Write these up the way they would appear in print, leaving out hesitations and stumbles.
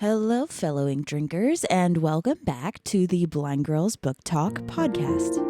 Hello, fellow ink drinkers, and welcome back to the Blind Girls Book Talk podcast.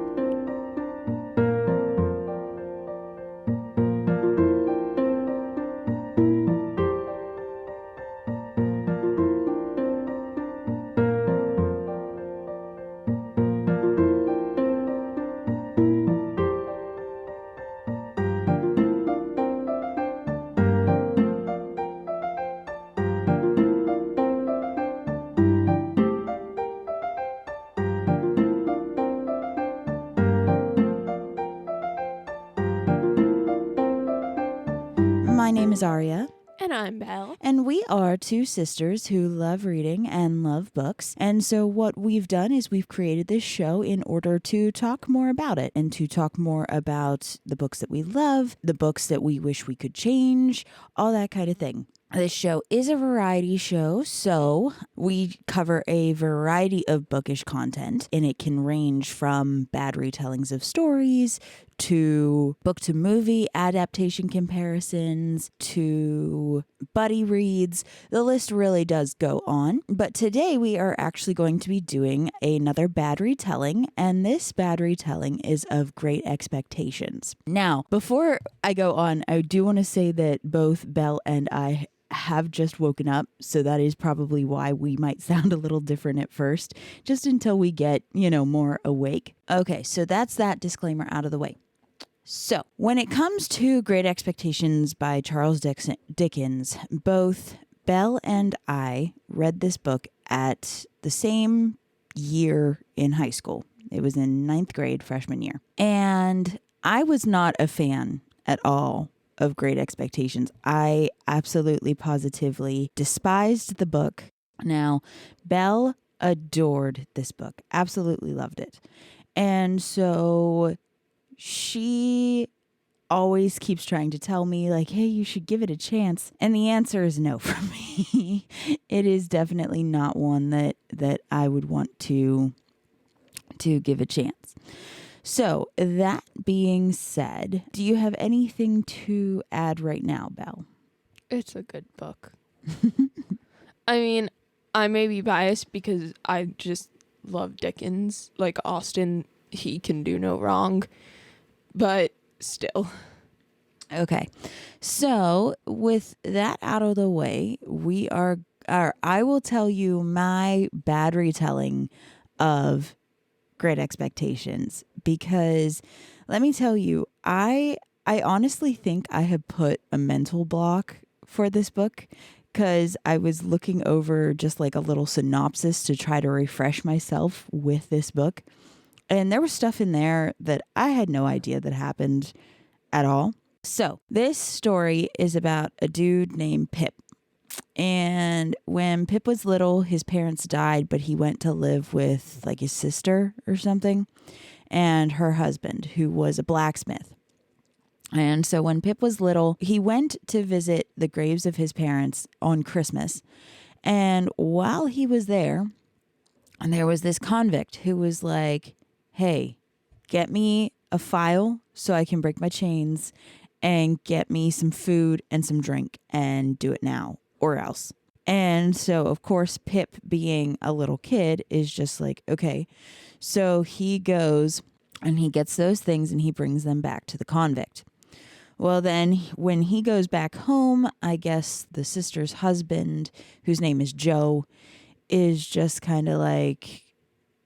My name is Aria. And I'm Belle. And we are two sisters who love reading and love books. And so what we've done is we've created this show in order to talk more about it and to talk more about the books that we love, the books that we wish we could change, all that kind of thing. This show is a variety show, so we cover a variety of bookish content, and it can range from bad retellings of stories to book-to-movie adaptation comparisons to buddy reads. The list really does go on, but today we are actually going to be doing another bad retelling, and this bad retelling is of Great Expectations. Now, before I go on, I do want to say that both Belle and I have just woken up, so that is probably why we might sound a little different at first, just until we get, more awake. Okay, so that's that disclaimer out of the way. So, when it comes to Great Expectations by Charles Dickens, both Belle and I read this book at the same year in high school. It was in 9th grade, freshman year. And I was not a fan at all of Great Expectations. I absolutely positively despised the book. Now, Belle adored this book, absolutely loved it. And so she always keeps trying to tell me, like, hey, you should give it a chance. And the answer is no for me. It is definitely not one that I would want to give a chance. So, that being said, do you have anything to add right now, Belle? It's a good book. I mean, I may be biased because I just love Dickens. Like Austen, he can do no wrong. But still. Okay. So, with that out of the way, I will tell you my bad retelling of Great Expectations, because let me tell you, I honestly think I have put a mental block for this book, because I was looking over just like a little synopsis to try to refresh myself with this book, and there was stuff in there that I had no idea that happened at all. So this story is about a dude named Pip. And when Pip was little, his parents died, but he went to live with like his sister or something and her husband, who was a blacksmith. And so when Pip was little, he went to visit the graves of his parents on Christmas. And while he was there, and there was this convict who was like, hey, get me a file so I can break my chains and get me some food and some drink and do it now or else. And so, of course, Pip, being a little kid, is just like, okay. So he goes and he gets those things and he brings them back to the convict. Well, then when he goes back home, I guess the sister's husband, whose name is Joe, is just kind of like,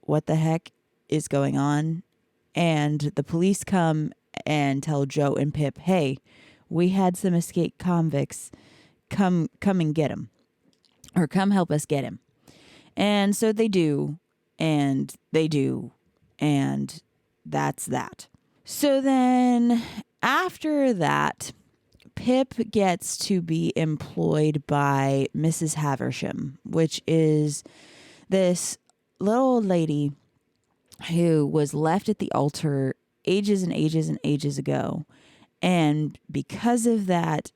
what the heck is going on? And the police come and tell Joe and Pip, hey, we had some escaped convicts. Come and get him, or come help us get him. And so they do, and that's that. So then after that, Pip gets to be employed by Mrs. Haversham, which is this little old lady who was left at the altar ages and ages and ages ago. And because of that,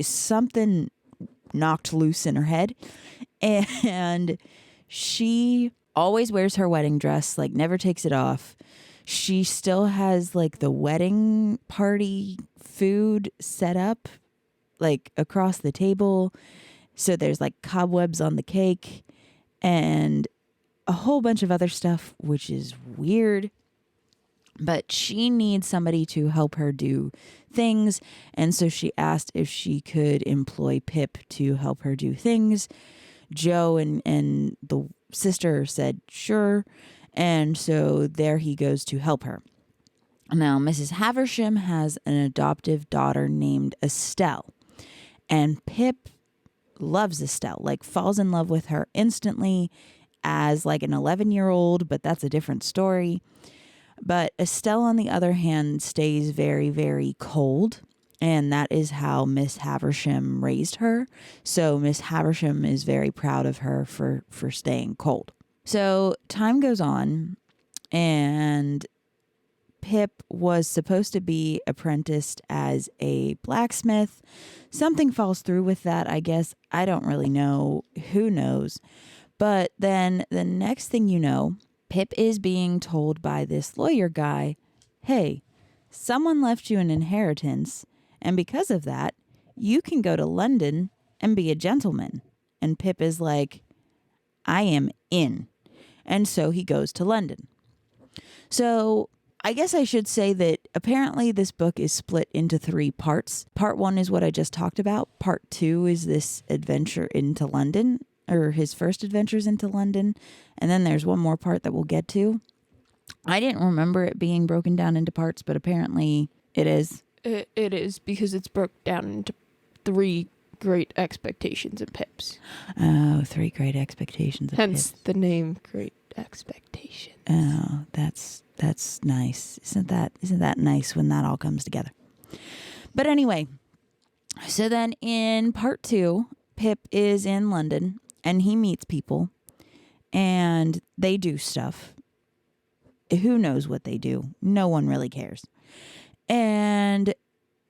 something knocked loose in her head. And she always wears her wedding dress, like never takes it off. She still has like the wedding party food set up like across the table. So there's like cobwebs on the cake and a whole bunch of other stuff, which is weird. But she needs somebody to help her do things. And so she asked if she could employ Pip to help her do things. Joe and the sister said sure. And so there he goes to help her. Now, Mrs. Haversham has an adoptive daughter named Estelle. And Pip loves Estelle, like falls in love with her instantly as like an 11-year-old, but that's a different story. But Estelle, on the other hand, stays very, very cold. And that is how Miss Haversham raised her. So Miss Haversham is very proud of her for staying cold. So time goes on, and Pip was supposed to be apprenticed as a blacksmith. Something falls through with that, I guess. I don't really know. Who knows? But then the next thing you know, Pip is being told by this lawyer guy, hey, someone left you an inheritance, and because of that, you can go to London and be a gentleman. And Pip is like, I am in. And so he goes to London. So I guess I should say that apparently this book is split into 3 parts. Part 1 is what I just talked about. Part 2 is this adventure into London, or his first adventures into London. And then there's one more part that we'll get to. I didn't remember it being broken down into parts, but apparently it is. It is, because it's broke down into 3 great expectations of Pips. Oh, 3 great expectations of Hence Pips. the name Great Expectations. Oh, that's nice. Isn't that nice when that all comes together? But anyway, so then in part 2, Pip is in London and he meets people and they do stuff. Who knows what they do? No one really cares. And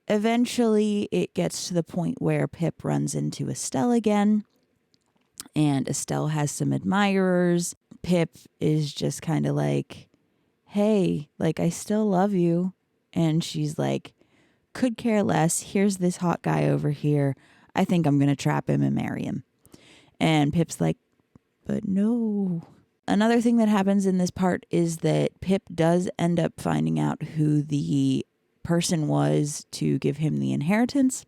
eventually it gets to the point where Pip runs into Estelle again, and Estelle has some admirers. Pip is just kind of like, hey, like, I still love you. And she's like, could care less. Here's this hot guy over here. I think I'm going to trap him and marry him. And Pip's like, but no. Another thing that happens in this part is that Pip does end up finding out who the person was to give him the inheritance.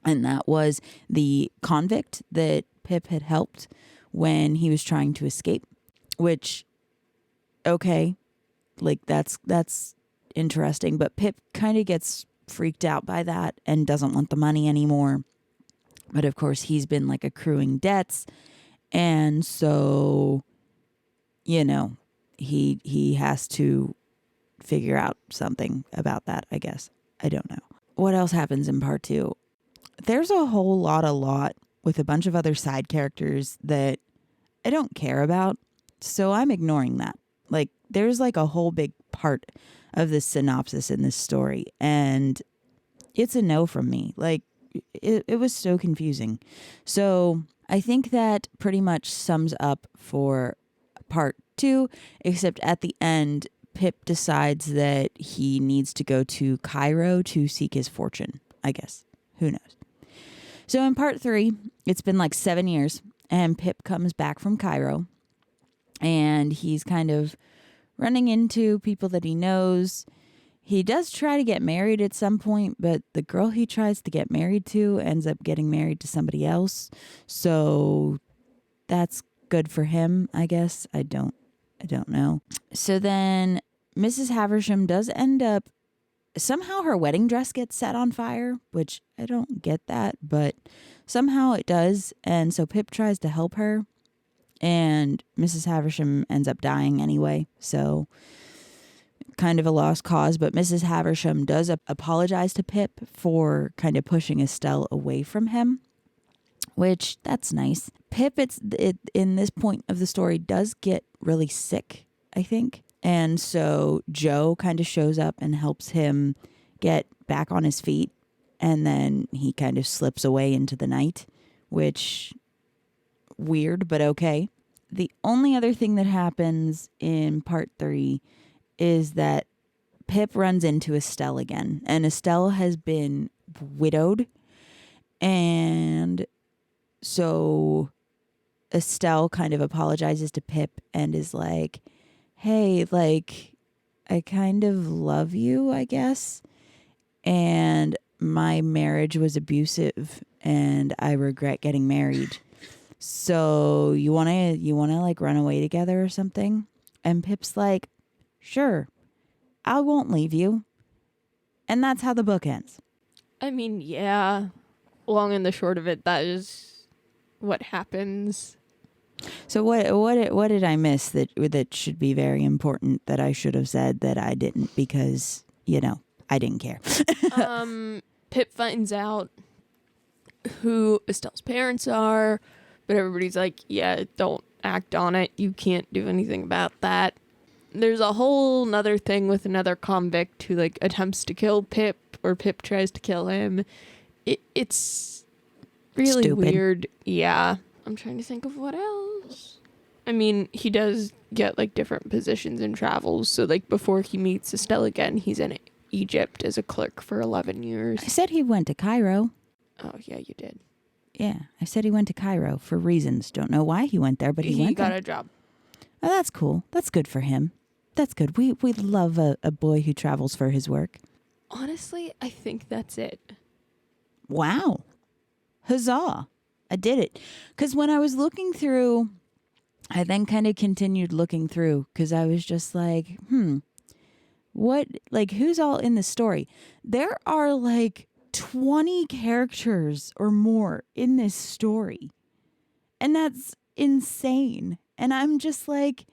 And that was the convict that Pip had helped when he was trying to escape. Which, okay, like that's interesting. But Pip kind of gets freaked out by that and doesn't want the money anymore. But of course, he's been like accruing debts. And so, you know, he has to figure out something about that, I guess. I don't know. What else happens in part 2? There's a whole lot with a bunch of other side characters that I don't care about. So I'm ignoring that. Like, there's like a whole big part of this synopsis in this story. And it's a no from me. Like, it was so confusing. So I think that pretty much sums up for part 2, except at the end, Pip decides that he needs to go to Cairo to seek his fortune, I guess. Who knows? So in part 3, it's been like 7 years, and Pip comes back from Cairo, and he's kind of running into people that he knows. He does try to get married at some point, but the girl he tries to get married to ends up getting married to somebody else. So that's good for him, I guess. I don't know. So then Mrs. Haversham does end up, somehow her wedding dress gets set on fire, which I don't get that, but somehow it does. And so Pip tries to help her, and Mrs. Haversham ends up dying anyway. So kind of a lost cause, but Mrs. Haversham does apologize to Pip for kind of pushing Estelle away from him, which that's nice. Pip, in this point of the story, does get really sick, I think. And so Joe kind of shows up and helps him get back on his feet. And then he kind of slips away into the night, which weird, but okay. The only other thing that happens in part 3 is that Pip runs into Estelle again. And Estelle has been widowed. And So Estelle kind of apologizes to Pip and is like, hey, like, I kind of love you, I guess. And my marriage was abusive and I regret getting married. So you wanna like run away together or something? And Pip's like, sure, I won't leave you. And that's how the book ends. I mean, yeah. Long and the short of it, that is what happens. So what did I miss that should be very important that I should have said that I didn't because, I didn't care. Pip finds out who Estelle's parents are, but everybody's like, yeah, don't act on it. You can't do anything about that. There's a whole nother thing with another convict who like attempts to kill Pip, or Pip tries to kill him. It's really Stupid. weird. Yeah. I'm trying to think of what else. I mean, he does get like different positions and travels. So like before he meets Estelle again, he's in Egypt as a clerk for 11 years. I said he went to Cairo. Oh, yeah, you did. Yeah, I said he went to Cairo for reasons. Don't know why he went there, but he went got there. a job. Oh, that's cool. That's good for him. That's good. We love a boy who travels for his work. Honestly, I think that's it. Wow. Huzzah. I did it. Because when I was looking through, I then kind of continued looking through because I was just like, what, like, who's all in the story? There are like 20 characters or more in this story. And that's insane. And I'm just like,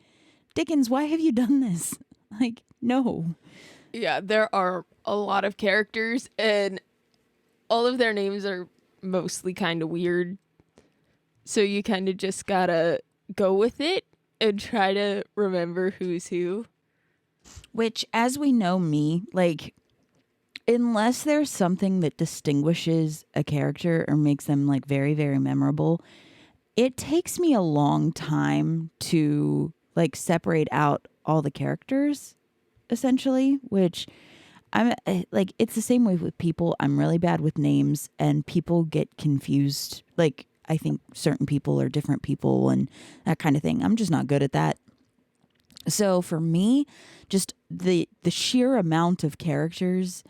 Dickens, why have you done this? Like, no. Yeah, there are a lot of characters, and all of their names are mostly kind of weird. So you kind of just gotta go with it and try to remember who's who. Which, as we know me, like, unless there's something that distinguishes a character or makes them like very, very memorable, it takes me a long time to like separate out all the characters, essentially, which I'm like, it's the same way with people. I'm really bad with names and people get confused. Like, I think certain people are different people and that kind of thing. I'm just not good at that. So for me, just the sheer amount of characters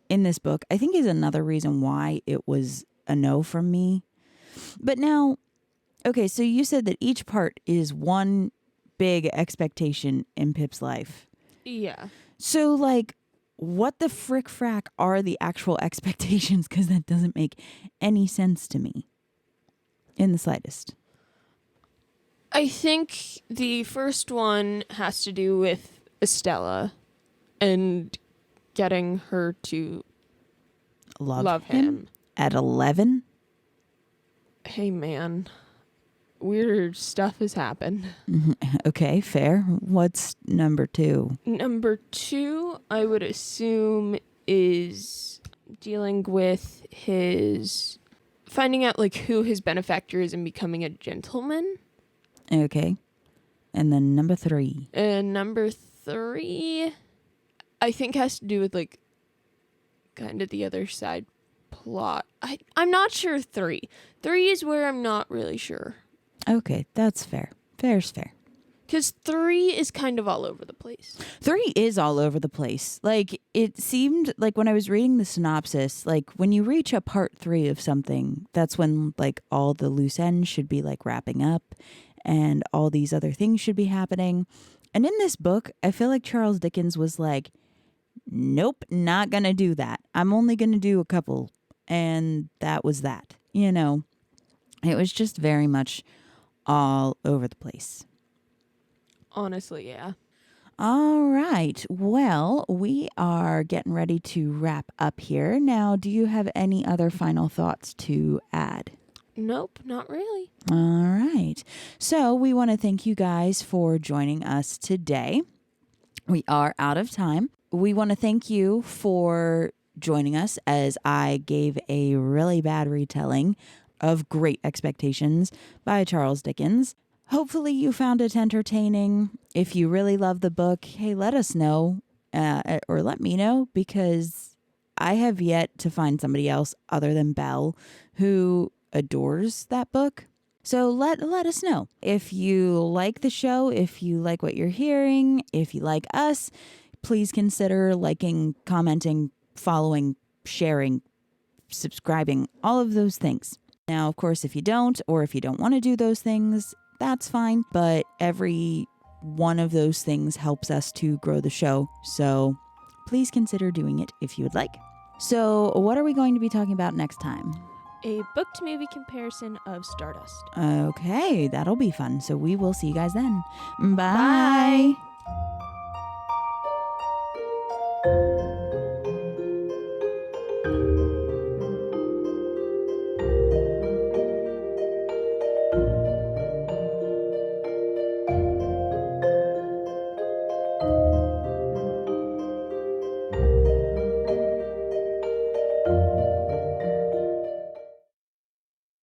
in this book, I think is another reason why it was a no from me. But now, okay, so you said that each part is one big expectation in Pip's life. Yeah. So, like, what the frick frack are the actual expectations? Because that doesn't make any sense to me in the slightest. I think the first one has to do with Estella and getting her to love him. At 11? Hey, man. Weird stuff has happened. Okay, fair. What's number 2? Number 2, I would assume, is dealing with his finding out like who his benefactor is and becoming a gentleman. Okay. And then number 3. And number 3, I think has to do with like kind of the other side plot. I'm not sure 3. 3 is where I'm not really sure. Okay, that's fair. Fair's fair. Because 3 is kind of all over the place. 3 is all over the place. Like, it seemed like when I was reading the synopsis, like when you reach a part 3 of something, that's when like all the loose ends should be like wrapping up and all these other things should be happening. And in this book, I feel like Charles Dickens was like, nope, not gonna do that. I'm only gonna do a couple. And that was that. You know, it was just very much all over the place. Honestly, yeah. All right. Well, we are getting ready to wrap up here. Now, do you have any other final thoughts to add? Nope, not really. All right. So we want to thank you guys for joining us today. We are out of time. We want to thank you for joining us as I gave a really bad retelling of Great Expectations by Charles Dickens. Hopefully you found it entertaining. If you really love the book, hey, let us know or let me know, because I have yet to find somebody else other than Belle who adores that book. So let us know if you like the show, if you like what you're hearing, if you like us. Please consider liking, commenting, following, sharing, subscribing, all of those things. Now, of course, if you don't, or if you don't want to do those things, that's fine. But every one of those things helps us to grow the show. So please consider doing it if you would like. So what are we going to be talking about next time? A book to movie comparison of Stardust. Okay, that'll be fun. So we will see you guys then. Bye. Bye.